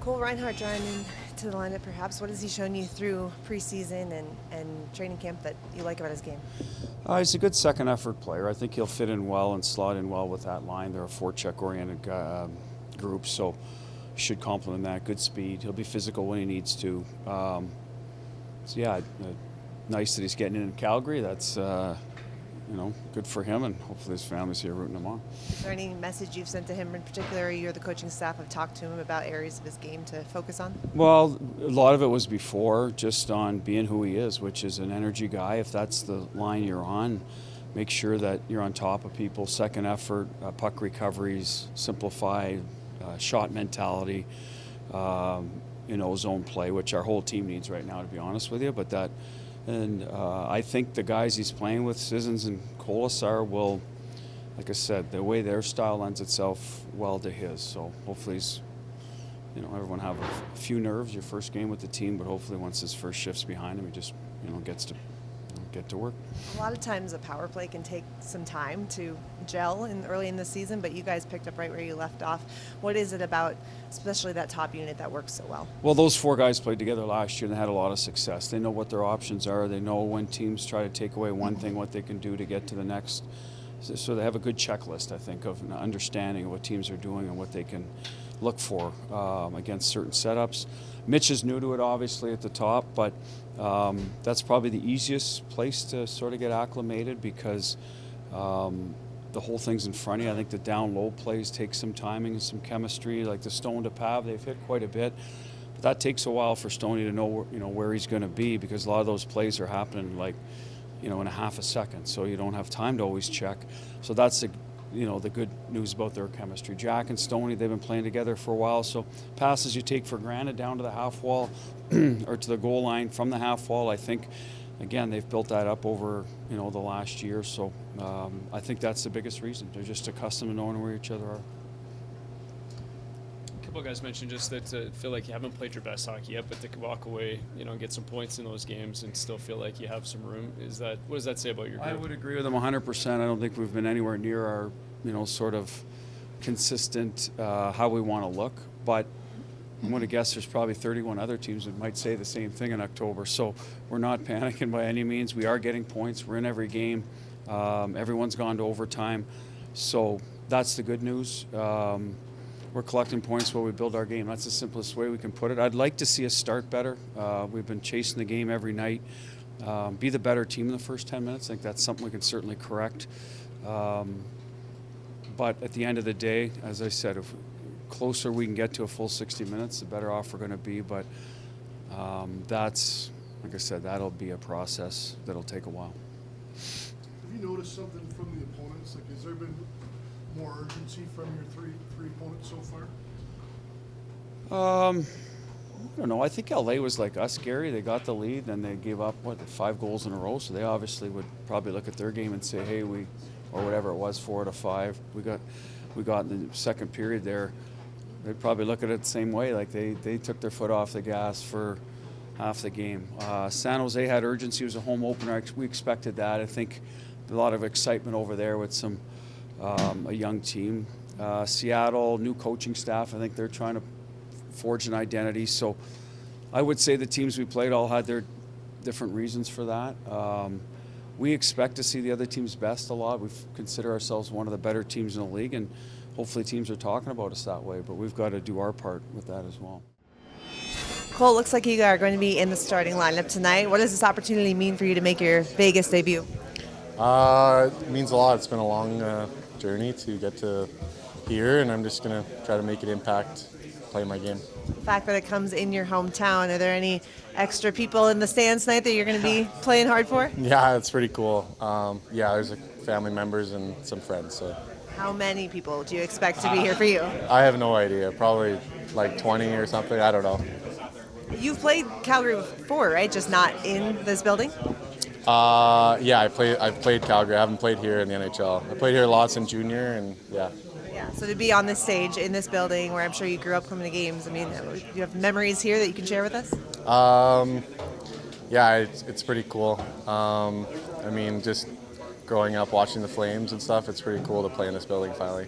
Cole Reinhardt drawing into the lineup perhaps. What has he shown you through preseason and training camp that you like about his game? He's a good second effort player. I think he'll fit in well and slot in well with that line. They're a forecheck oriented group, so should complement that. Good speed. He'll be physical when he needs to. Nice that he's getting in Calgary. That's good for him, and hopefully his family's here rooting him on. Is there any message you've sent to him in particular, or you or the coaching staff have talked to him about areas of his game to focus on? Well, a lot of it was before, just on being who he is, which is an energy guy. If that's the line you're on, make sure that you're on top of people. Second effort, puck recoveries, simplified, shot mentality, zone play, which our whole team needs right now, to be honest with you. But that, and I think the guys he's playing with, Sissons and Colasar, will, like I said, the way their style lends itself well to his. So hopefully he's, everyone have a few nerves your first game with the team, but hopefully once his first shift's behind him, he just, gets to get to work. A lot of times a power play can take some time to gel early in the season, but you guys picked up right where you left off. What is it about, especially that top unit, that works so well? Well, those four guys played together last year and they had a lot of success. They know what their options are. They know when teams try to take away one thing, what they can do to get to the next. So they have a good checklist, I think, of an understanding of what teams are doing and what they can look for against certain setups. Mitch is new to it, obviously, at the top, but that's probably the easiest place to sort of get acclimated because the whole thing's in front of you. I think the down-low plays take some timing and some chemistry, like the Stone to Pav, they've hit quite a bit. But that takes a while for Stoney to know where he's going to be, because a lot of those plays are happening in a half a second, so you don't have time to always check. So that's the good news about their chemistry. Jack and Stoney, they've been playing together for a while, so passes you take for granted down to the half wall or to the goal line from the half wall, I think, again, they've built that up over the last year. So I think that's the biggest reason. They're just accustomed to knowing where each other are. A couple of guys mentioned just that feel like you haven't played your best hockey yet, but they could walk away, and get some points in those games and still feel like you have some room. What does that say about your group? I would agree with them 100%. I don't think we've been anywhere near our sort of consistent how we want to look, but I'm going to guess there's probably 31 other teams that might say the same thing in October. So we're not panicking by any means. We are getting points. We're in every game. Everyone's gone to overtime. So that's the good news. We're collecting points while we build our game. That's the simplest way we can put it. I'd like to see us start better. We've been chasing the game every night. Be the better team in the first 10 minutes. I think that's something we can certainly correct. But at the end of the day, as I said, if closer we can get to a full 60 minutes, the better off we're going to be. But that's, like I said, that'll be a process that'll take a while. Have you noticed something from the opponents? Like, has there been more urgency from your three opponents so far? I don't know. I think LA was like us, Gary. They got the lead, and they gave up 5 goals in a row. So they obviously would probably look at their game and say, "Hey, or whatever it was, 4 out of 5. We got in the second period there." They'd probably look at it the same way. Like they took their foot off the gas for half the game. San Jose had urgency. It was a home opener. We expected that. I think a lot of excitement over there with a young team. Seattle, new coaching staff. I think they're trying to forge an identity. So I would say the teams we played all had their different reasons for that. We expect to see the other team's best a lot. We consider ourselves one of the better teams in the league, and hopefully teams are talking about us that way, but we've got to do our part with that as well. Cole, looks like you are going to be in the starting lineup tonight. What does this opportunity mean for you to make your Vegas debut? It means a lot. It's been a long journey to get to here, and I'm just going to try to make an impact, play my game. The fact that it comes in your hometown, are there any extra people in the stands tonight that you're going to be playing hard for? Yeah, it's pretty cool. There's family members and some friends. So. How many people do you expect to be here for you? I have no idea. Probably like 20 or something. I don't know. You've played Calgary before, right? Just not in this building? I've played Calgary. I haven't played here in the NHL. I played here lots in junior, and yeah. Yeah, so to be on this stage in this building where I'm sure you grew up coming to games, I mean, do you have memories here that you can share with us? It's pretty cool. Just growing up watching the Flames and stuff, it's pretty cool to play in this building finally.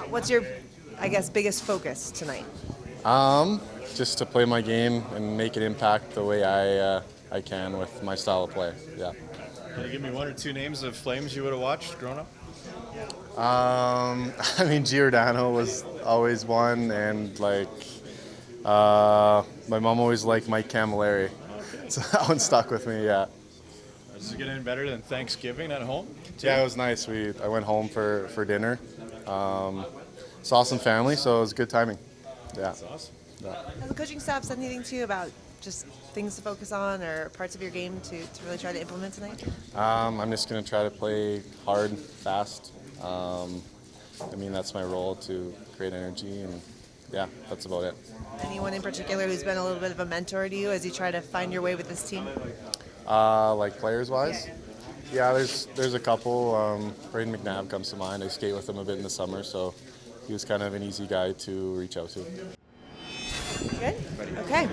What's your, biggest focus tonight? Just to play my game and make an impact the way I can with my style of play. Yeah. Can you give me one or two names of Flames you would have watched growing up? I mean, Giordano was always one, and like my mom always liked Mike Camilleri, so that one stuck with me. Yeah. Does it get any better than Thanksgiving at home? Yeah, it was nice. I went home for dinner. Saw some family, so it was good timing. Yeah. That's awesome. Has the coaching staff said anything to you about just things to focus on or parts of your game to really try to implement tonight? I'm just going to try to play hard, fast. I mean, that's my role, to create energy, and yeah, that's about it. Anyone in particular who's been a little bit of a mentor to you as you try to find your way with this team? Like players-wise? Yeah, there's a couple. Brayden McNabb comes to mind. I skate with him a bit in the summer, so he was kind of an easy guy to reach out to. Good? Okay.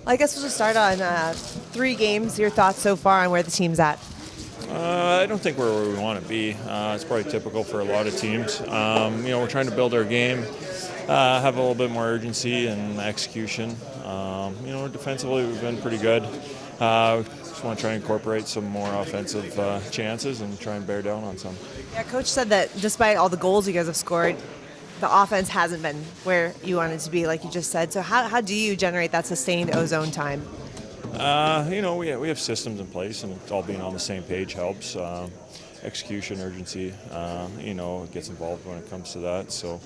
I guess we'll just start on 3 games. Your thoughts so far on where the team's at? I don't think we're where we want to be. It's probably typical for a lot of teams. We're trying to build our game, have a little bit more urgency and execution. Defensively we've been pretty good. Just want to try and incorporate some more offensive chances and try and bear down on some. Yeah, Coach said that despite all the goals you guys have scored, the offense hasn't been where you want it to be, like you just said. So how do you generate that sustained ozone time? We have systems in place, and all being on the same page helps. Execution, urgency, it gets involved when it comes to that. So,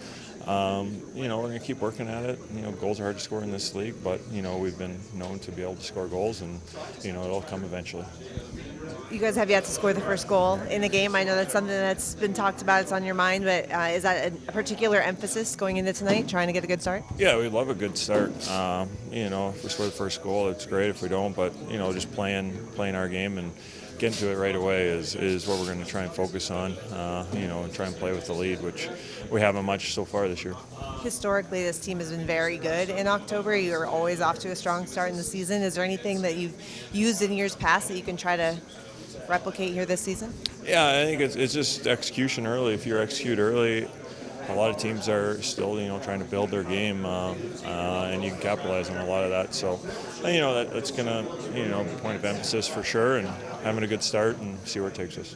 we're going to keep working at it. Goals are hard to score in this league, but, we've been known to be able to score goals, and, it'll come eventually. You guys have yet to score the first goal in a game. I know that's something that's been talked about. It's on your mind, but is that a particular emphasis going into tonight, trying to get a good start? Yeah, we'd love a good start. If we score the first goal, it's great. If we don't, but, just playing our game and getting to it right away is what we're going to try and focus on, and try and play with the lead, which we haven't much so far this year. Historically, this team has been very good in October. You're always off to a strong start in the season. Is there anything that you've used in years past that you can try to replicate here this season? Yeah, I think it's just execution early. If you execute early, a lot of teams are still, trying to build their game, and you can capitalize on a lot of that. So, that's going to, point of emphasis for sure, and having a good start and see where it takes us.